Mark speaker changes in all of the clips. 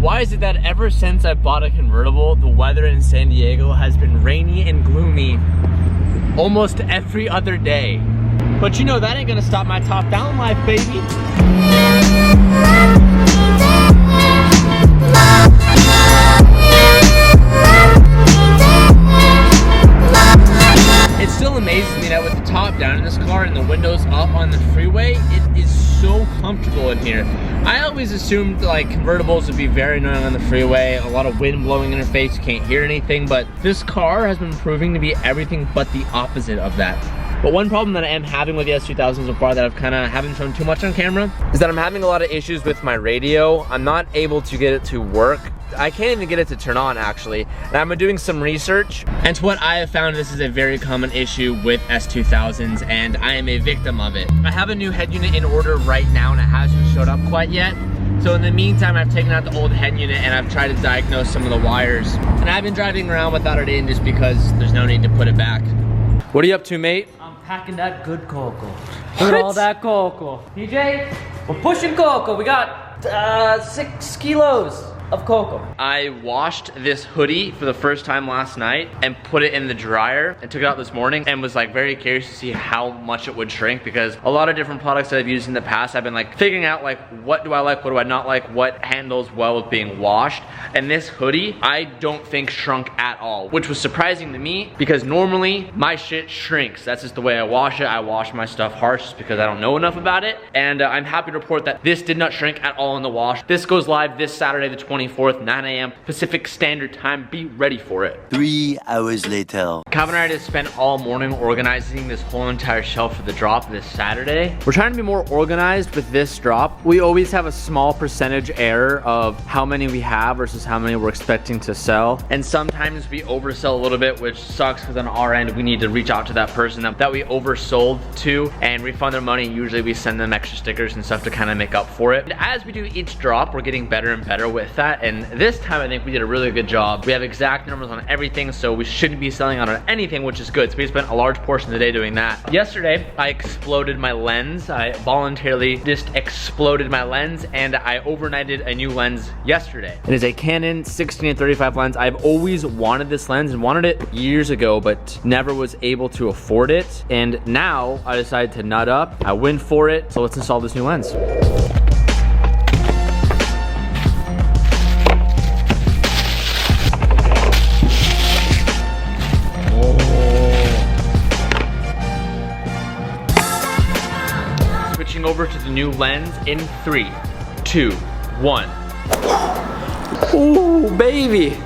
Speaker 1: Why is it that ever since I bought a convertible, the weather in San Diego has been rainy and gloomy almost every other day? But you know, that ain't gonna stop my top down life, baby. It still amazes me that with the top down in this car and the windows up on the freeway, it is so comfortable in here. I always assumed like convertibles would be very annoying on the freeway, a lot of wind blowing in your face, you can't hear anything, but this car has been proving to be everything but the opposite of that. But one problem that I am having with the S2000 so far that I've kind of haven't shown too much on camera is that I'm having a lot of issues with my radio. I'm not able to get it to work. I can't even get it to turn on actually. And I've been doing some research, and to what I have found, this is a very common issue with S2000s, and I am a victim of it. I have a new head unit in order right now and it hasn't showed up quite yet. So in the meantime, I've taken out the old head unit and I've tried to diagnose some of the wires. And I've been driving around without it in just because there's no need to put it back. What are you up to, mate?
Speaker 2: I'm packing that good cocoa. Look at all that cocoa. DJ, we're pushing cocoa. We got 6 kilos of cocoa.
Speaker 1: I washed this hoodie for the first time last night and put it in the dryer and took it out this morning and was like very curious to see how much it would shrink, because a lot of different products that I've used in the past, I've been like figuring out like what do I like, what do I not like, what handles well with being washed. And this hoodie, I don't think shrunk at all, which was surprising to me because normally my shit shrinks. That's just the way I wash it. I wash my stuff harsh just because I don't know enough about it. And I'm happy to report that this did not shrink at all in the wash. This goes live this Saturday, the 24th, 9 a.m. Pacific Standard Time. Be ready for it.
Speaker 3: 3 hours later.
Speaker 1: Calvin and I just spent all morning organizing this whole entire shelf for the drop this Saturday. We're trying to be more organized with this drop. We always have a small percentage error of how many we have versus how many we're expecting to sell. And sometimes we oversell a little bit, which sucks because on our end, we need to reach out to that person that we oversold to and refund their money. Usually we send them extra stickers and stuff to kind of make up for it. And as we do each drop, we're getting better and better with that. And this time I think we did a really good job. We have exact numbers on everything, so we shouldn't be selling out on anything, which is good. So we spent a large portion of the day doing that. Yesterday, I exploded my lens. I voluntarily just exploded my lens, and I overnighted a new lens yesterday. It is a Canon 16-35 lens. I've always wanted this lens and wanted it years ago, but never was able to afford it. And now I decided to nut up. I went for it. So let's install this new lens. Switching over to the new lens in 3, 2, 1. Ooh, baby.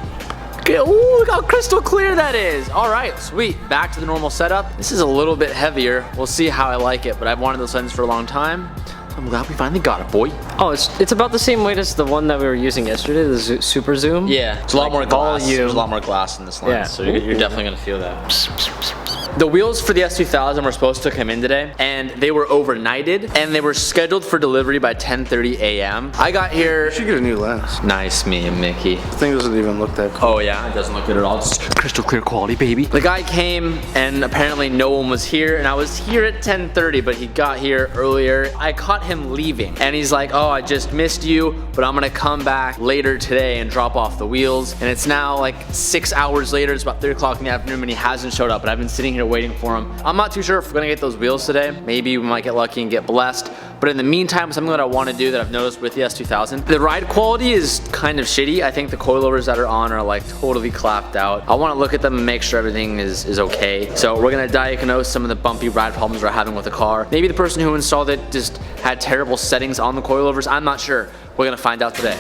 Speaker 1: Ooh, look how crystal clear that is. All right, sweet. Back to the normal setup. This is a little bit heavier. We'll see how I like it, but I've wanted this lens for a long time. I'm glad we finally got it, boy.
Speaker 2: Oh, it's about the same weight as the one that we were using yesterday, the super zoom.
Speaker 1: Yeah, it's a lot more glass.
Speaker 2: Volume.
Speaker 1: There's a lot more glass in this lens,
Speaker 2: Yeah.
Speaker 1: so you're definitely gonna feel that. The wheels for the S2000 were supposed to come in today, and they were overnighted, and they were scheduled for delivery by 10:30 a.m. I got here.
Speaker 4: You should get a new lens.
Speaker 1: Nice, me and Mickey.
Speaker 4: The thing doesn't even look that cool.
Speaker 1: Oh yeah, it doesn't look good at all. It's crystal clear quality, baby. The guy came, and apparently no one was here, and I was here at 10:30, but he got here earlier. I caught him leaving, and he's like, oh, I just missed you, but I'm gonna come back later today and drop off the wheels. And it's now like 6 hours later. It's about 3 o'clock in the afternoon, and he hasn't showed up, and I've been sitting here waiting for him. I'm not too sure if we're gonna get those wheels today. Maybe we might get lucky and get blessed. But in the meantime, something that I want to do that I've noticed with the S2000, the ride quality is kind of shitty. I think the coilovers that are on are like totally clapped out. I want to look at them and make sure everything is okay. So we're gonna diagnose some of the bumpy ride problems we're having with the car. Maybe the person who installed it just had terrible settings on the coilovers. I'm not sure. We're gonna find out today.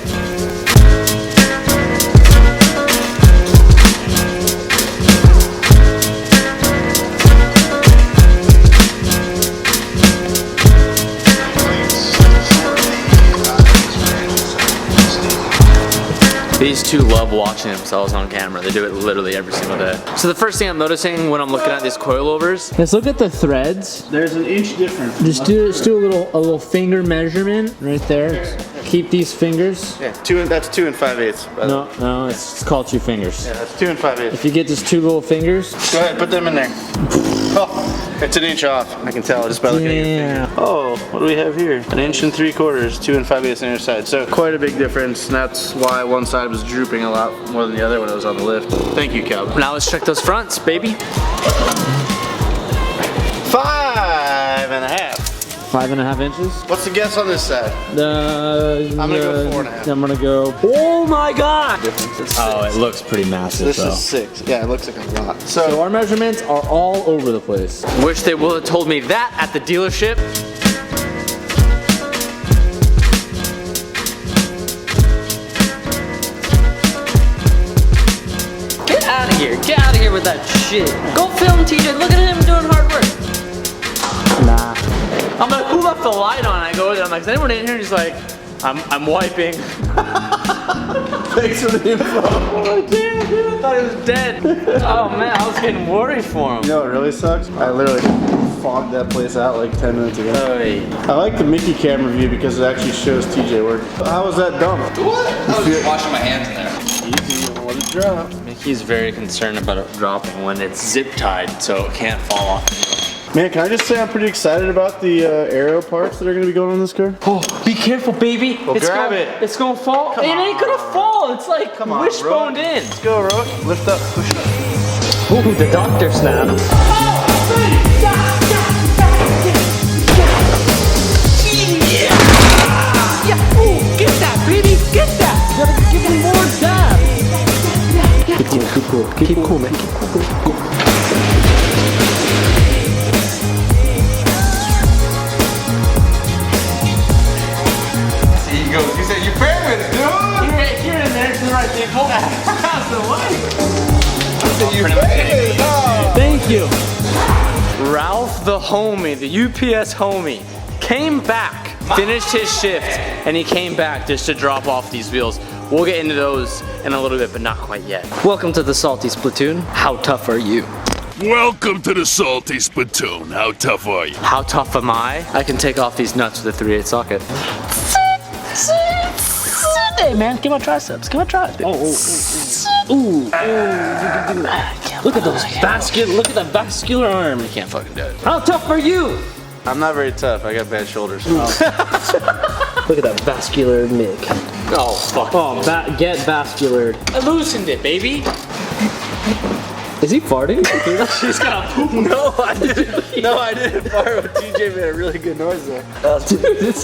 Speaker 1: These two love watching themselves on camera. They do it literally every single day. So the first thing I'm noticing when I'm looking at these coilovers, let's look at the threads.
Speaker 4: There's an inch difference.
Speaker 1: Just do a little finger measurement right there. Keep these fingers.
Speaker 4: Yeah, that's 2 5/8.
Speaker 1: No, it's called 2 fingers.
Speaker 4: Yeah, that's 2 5/8.
Speaker 1: If you get just 2 little fingers.
Speaker 4: Go ahead, put them in there. Oh. It's an inch off. I can tell just by looking at your finger. Oh, what do we have here? 1 3/4 inches, 2 5/8 on either side. So quite a big difference. And that's why one side was drooping a lot more than the other when it was on the lift. Thank you, Cal.
Speaker 1: Now let's check those fronts, baby.
Speaker 4: 5.5.
Speaker 1: 5.5 inches.
Speaker 4: What's the guess on this side? I'm gonna go 4.5.
Speaker 1: I'm gonna go. Oh my god!
Speaker 4: It's
Speaker 1: Oh,
Speaker 4: 6.
Speaker 1: it looks pretty massive.
Speaker 4: This
Speaker 1: though.
Speaker 4: is 6. Yeah, it looks like a lot.
Speaker 1: So our measurements are all over the place. Wish they would have told me that at the dealership.
Speaker 2: Get out of here. Get out of here with that shit. Go film TJ. Look at him doing hard work.
Speaker 1: Nah. I'm like, who left the light on? I go there. I'm like, is anyone in here? And he's like, I'm wiping.
Speaker 4: Thanks for the info.
Speaker 1: Oh damn, dude, I thought he was dead. Oh man, I was getting worried for him.
Speaker 4: You know what really sucks? I literally fogged that place out like 10 minutes ago.
Speaker 1: Hey.
Speaker 4: I like the Mickey camera view because it actually shows TJ work. How was that dumb?
Speaker 5: What? I was just washing my hands in there.
Speaker 4: Easy, you don't let it drop.
Speaker 1: Mickey's very concerned about it dropping when it's zip tied, so it can't fall off.
Speaker 4: Man, can I just say I'm pretty excited about the aero parts that are going to be going on this car?
Speaker 1: Oh, be careful, baby.
Speaker 4: Well, grab it.
Speaker 1: It's gonna fall.
Speaker 4: Come
Speaker 1: it ain't
Speaker 4: on,
Speaker 1: gonna
Speaker 4: Rowan.
Speaker 1: fall. It's like
Speaker 4: Come on,
Speaker 1: wishboned
Speaker 4: Rowan.
Speaker 1: in.
Speaker 4: Let's go, Rowan. Lift up, push up.
Speaker 1: Ooh, the doctor snap.
Speaker 2: Yeah. Ooh, get that, baby. Get that. You gotta give him more dab.
Speaker 1: Keep cool, man. Keep cool.
Speaker 5: He goes, you said your favorite, dude.
Speaker 1: You're in there. It's the right thing. Hold that. That's the light.
Speaker 5: Your favorite. Oh.
Speaker 1: Thank you. Ralph the homie, the UPS homie, came back, finished his shift, and he came back just to drop off these wheels. We'll get into those in a little bit, but not quite yet.
Speaker 2: Welcome to the Salty Splatoon. How tough are you?
Speaker 6: Welcome to the Salty Spittoon. How tough are you?
Speaker 1: How tough am I? I can take off these nuts with a 3/8 socket.
Speaker 2: Hey man, get my triceps. Get my triceps. Ooh. Look at those vascular. Look at that vascular arm.
Speaker 1: You can't fucking do it.
Speaker 2: How tough are you?
Speaker 4: I'm not very tough. I got bad shoulders.
Speaker 2: Look at that vascular Mick.
Speaker 1: Oh, fuck.
Speaker 2: Oh, get vascular.
Speaker 1: I loosened it, baby.
Speaker 2: Is he farting?
Speaker 1: She's got a poop.
Speaker 4: No, I didn't. No, I didn't fart, but TJ made a really good noise there.
Speaker 2: Dude, did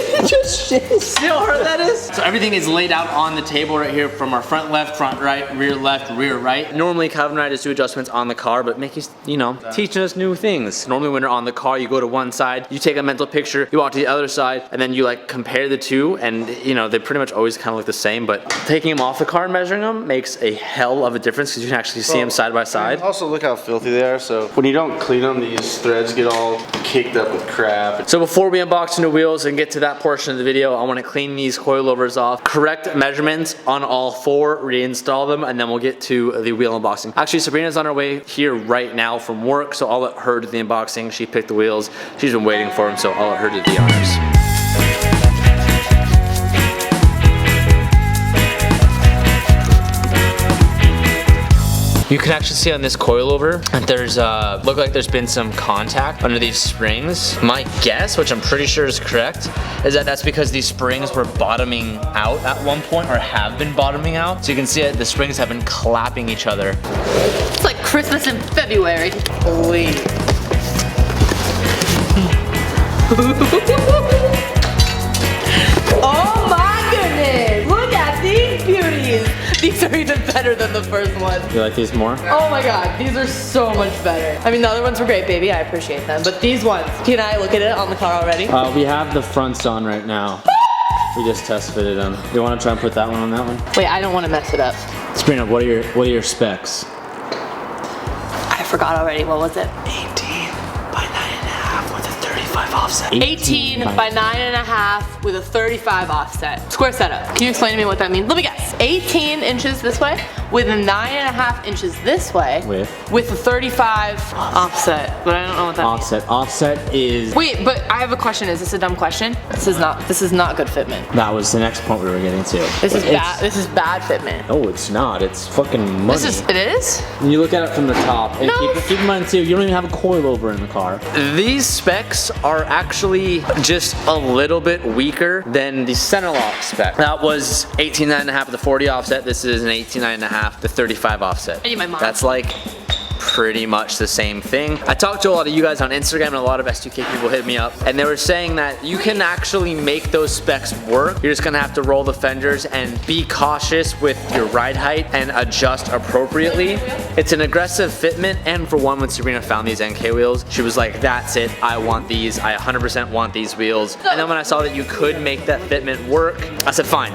Speaker 2: you just shit?
Speaker 1: See how hard that is? So everything is laid out on the table right here from our front left, front right, rear left, rear right. Normally, Calvin and I just do adjustments on the car, but Mickey's, you know, teaching us new things. Normally when you're on the car, you go to one side, you take a mental picture, you walk to the other side, and then you like compare the two, and you know, they pretty much always kind of look the same, but taking them off the car and measuring them makes a hell of a difference because you can actually see them side by side.
Speaker 4: Also, look how filthy they are. So when you don't clean them, these threads get all caked up with crap.
Speaker 1: So before we unbox the new wheels and get to that portion of the video, I want to clean these coilovers off, correct measurements on all four, reinstall them, and then we'll get to the wheel unboxing. Actually, Sabrina's on her way here right now from work, so I'll let her do the unboxing. She picked the wheels. She's been waiting for them, so I'll let her do the honors. You can actually see on this coilover that there's look like there's been some contact under these springs. My guess, which I'm pretty sure is correct, is that that's because these springs were bottoming out at one point or have been bottoming out. So you can see that the springs have been clapping each other.
Speaker 7: It's like Christmas in February.
Speaker 1: Holy.
Speaker 7: Oh my goodness! Look at these beauties! These are even better than the first one.
Speaker 1: You like these more?
Speaker 7: Oh my god, these are so much better. I mean, the other ones were great, baby. I appreciate them. But these ones, can I look at it on the car already?
Speaker 1: We have the fronts on right now. We just test fitted them. You want to try and put that one on that one?
Speaker 7: Wait, I don't want to mess it up.
Speaker 1: Sabrina, what are your specs?
Speaker 7: I forgot already. What was it?
Speaker 1: 18 by 9.5 with a 35 offset.
Speaker 7: 18 by 9.5 with a 35 offset. Square setup. Can you explain to me what that means? Let me guess. 18 inches this way, with a 9.5 inches this way. With a 35 offset, but I don't know what that means.
Speaker 1: Offset is.
Speaker 7: Wait, but I have a question. Is this a dumb question? This is not good fitment.
Speaker 1: That was the next point we were getting to.
Speaker 7: This is bad. This is bad fitment.
Speaker 1: No, it's not. It's fucking money.
Speaker 7: It is?
Speaker 1: When you look at it from the top, and
Speaker 7: No.
Speaker 1: keep in mind too, you don't even have a coilover in the car. These specs are actually just a little bit weaker than the center lock spec. That was 18.9.5 with the 40 offset. This is an 18.9.5 the 35 offset.
Speaker 7: I need my mom.
Speaker 1: That's like pretty much the same thing. I talked to a lot of you guys on Instagram, and a lot of S2K people hit me up, and they were saying that you can actually make those specs work. You're just gonna have to roll the fenders and be cautious with your ride height and adjust appropriately. It's an aggressive fitment, and for one, when Sabrina found these NK wheels, she was like, that's it, I want these, I 100% want these wheels. And then when I saw that you could make that fitment work, I said, fine.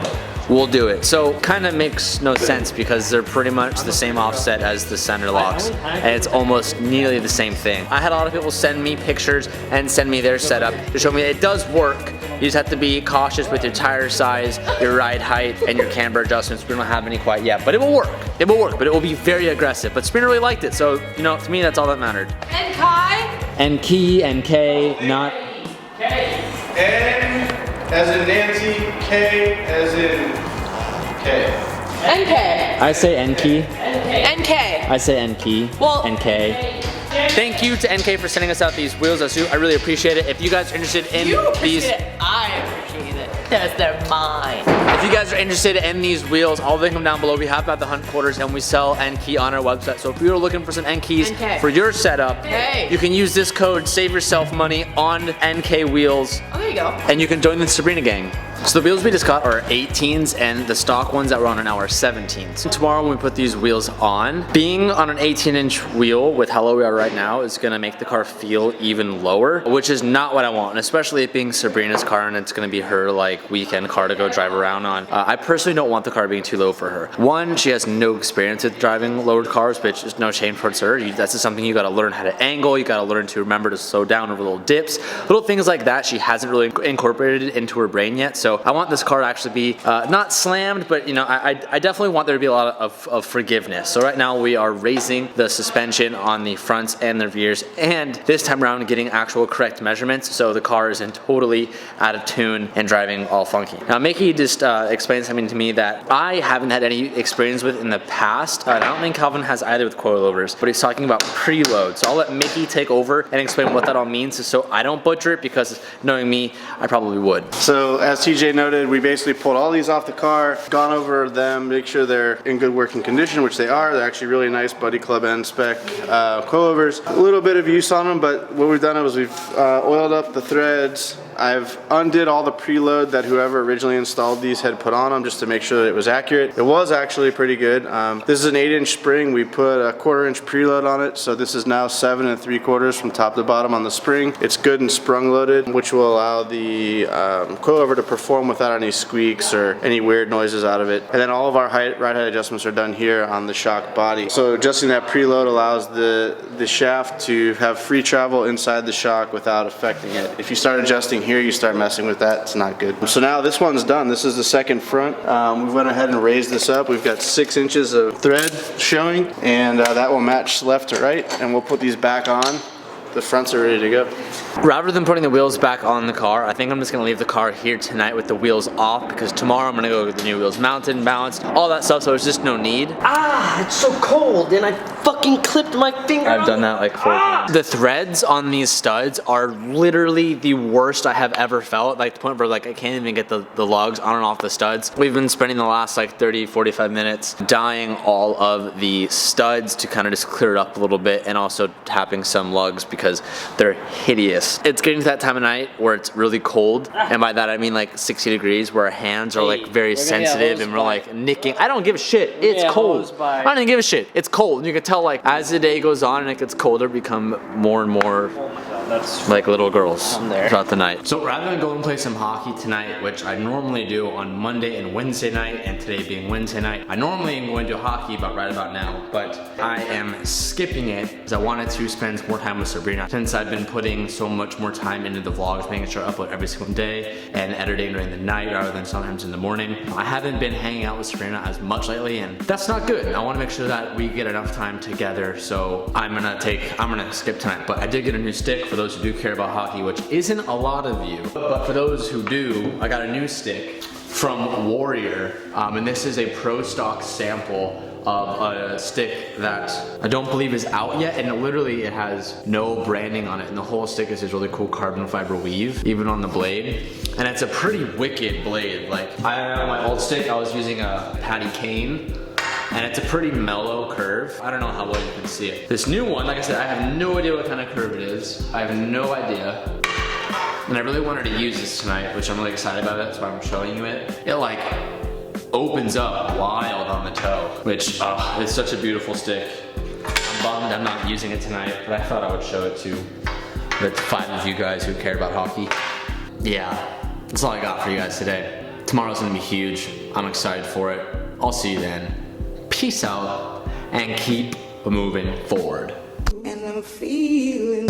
Speaker 1: We'll do it. So kind of makes no sense because they're pretty much the same offset as the center locks, and it's almost nearly the same thing. I had a lot of people send me pictures and send me their setup to show me it does work. You just have to be cautious with your tire size, your ride height, and your camber adjustments. We don't have any quite yet, but it will work. It will work, but it will be very aggressive. But Sabrina really liked it, so you know, to me that's all that mattered.
Speaker 7: And Kai?
Speaker 1: And key and K, not.
Speaker 4: N as in Nancy, K as in K.
Speaker 7: NK.
Speaker 1: I say N key.
Speaker 7: NK.
Speaker 1: I say N key.
Speaker 7: Well,
Speaker 1: NK. Thank you to NK for sending us out these wheels. I really appreciate it. If you guys are interested in these,
Speaker 7: I appreciate it. Because they're mine.
Speaker 1: if you guys are interested in these wheels, I'll link them down below. We have at the Hunt Quarters, and we sell NK on our website. So if you're looking for some NKs for your setup, you can use this code, save yourself money on NK wheels.
Speaker 7: Oh, there you go.
Speaker 1: And you can join the Sabrina gang. So the wheels we just got are 18s, and the stock ones that we're on now are 17s. Tomorrow when we put these wheels on, being on an 18-inch wheel with how low we are right now is gonna make the car feel even lower, which is not what I want, and especially it being Sabrina's car and it's gonna be her like weekend car to go drive around on. I personally don't want the car being too low for her. One, she has no experience with driving lowered cars, which is no shame towards her. That's just something you gotta learn how to angle, you gotta learn to remember to slow down over little dips. Little things like that she hasn't really incorporated into her brain yet, so I want this car to actually be not slammed, but you know, I definitely want there to be a lot of forgiveness. So right now we are raising the suspension on the fronts and the rears, and this time around getting actual correct measurements, so the car isn't totally out of tune and driving all funky. Now Mickey just explained something to me that I haven't had any experience with in the past. I don't think Calvin has either with coilovers, but he's talking about preload. So I'll let Mickey take over and explain what that all means, so I don't butcher it, because knowing me, I probably would.
Speaker 4: So as TJ noted, we basically pulled all these off the car, gone over them, make sure they're in good working condition, which they are. They're actually really nice Buddy Club N spec coilovers. A little bit of use on them, but what we've done is we've oiled up the threads. I've undid all the preload that whoever originally installed these had put on them just to make sure that it was accurate. It was actually pretty good. This is an 8-inch spring. We put a 1/4-inch preload on it, so this is now 7 3/4 from top to bottom on the spring. It's good and sprung loaded, which will allow the coilover to perform without any squeaks or any weird noises out of it. And then all of our ride height adjustments are done here on the shock body. So adjusting that preload allows the shaft to have free travel inside the shock without affecting it. If you start adjusting here, you start messing with that, it's not good. So now this one's done. This is the second front. We went ahead and raised this up. We've got 6 inches of thread showing, and that will match left to right, and we'll put these back on. The fronts are ready to go.
Speaker 1: Rather than putting the wheels back on the car, I think I'm just gonna leave the car here tonight with the wheels off, because tomorrow I'm gonna go get the new wheels mounted and balanced, all that stuff, so there's just no need.
Speaker 2: Ah, it's so cold, and I fucking clipped my finger.
Speaker 1: I've done that like 4 times. The threads on these studs are literally the worst I have ever felt, like to the point where like I can't even get the lugs on and off the studs. We've been spending the last like 30-45 minutes dyeing all of the studs to kind of just clear it up a little bit, and also tapping some lugs because they're hideous. It's getting to that time of night where it's really cold, and by that I mean like 60 degrees, where our hands are like very sensitive and we're like nicking. I don't give a shit. It's cold. I don't even give a shit. It's cold. And you can tell like as the day goes on and it gets colder, become more and more
Speaker 4: That's
Speaker 1: like little girls
Speaker 4: I'm there.
Speaker 1: throughout the night. So rather than go and play some hockey tonight, which I normally do on Monday and Wednesday night, and today being Wednesday night, I normally am going to hockey right about now, but I am skipping it because I wanted to spend more time with Sabrina since I've been putting so much more time into the vlogs, making sure I upload every single day and editing during the night rather than sometimes in the morning. I haven't been hanging out with Sabrina as much lately, and that's not good. I want to make sure that we get enough time together, so I'm gonna skip tonight. But I did get a new stick for those who do care about hockey, which isn't a lot of you, but for those who do, I got a new stick from Warrior, and this is a pro stock sample of a stick that I don't believe is out yet, and it has no branding on it, and the whole stick is this really cool carbon fiber weave, even on the blade, and it's a pretty wicked blade. Like, on my old stick, I was using a Patty Kane, and it's a pretty mellow curve. I don't know how well you can see it. This new one, like I said, I have no idea what kind of curve it is. I have no idea. And I really wanted to use this tonight, which I'm really excited about. That's why I'm showing you it. It like opens up wild on the toe, which is such a beautiful stick. I'm bummed I'm not using it tonight, but I thought I would show it to the 5 of you guys who care about hockey. Yeah, that's all I got for you guys today. Tomorrow's gonna be huge. I'm excited for it. I'll see you then. Peace out and keep moving forward.
Speaker 8: And I'm feeling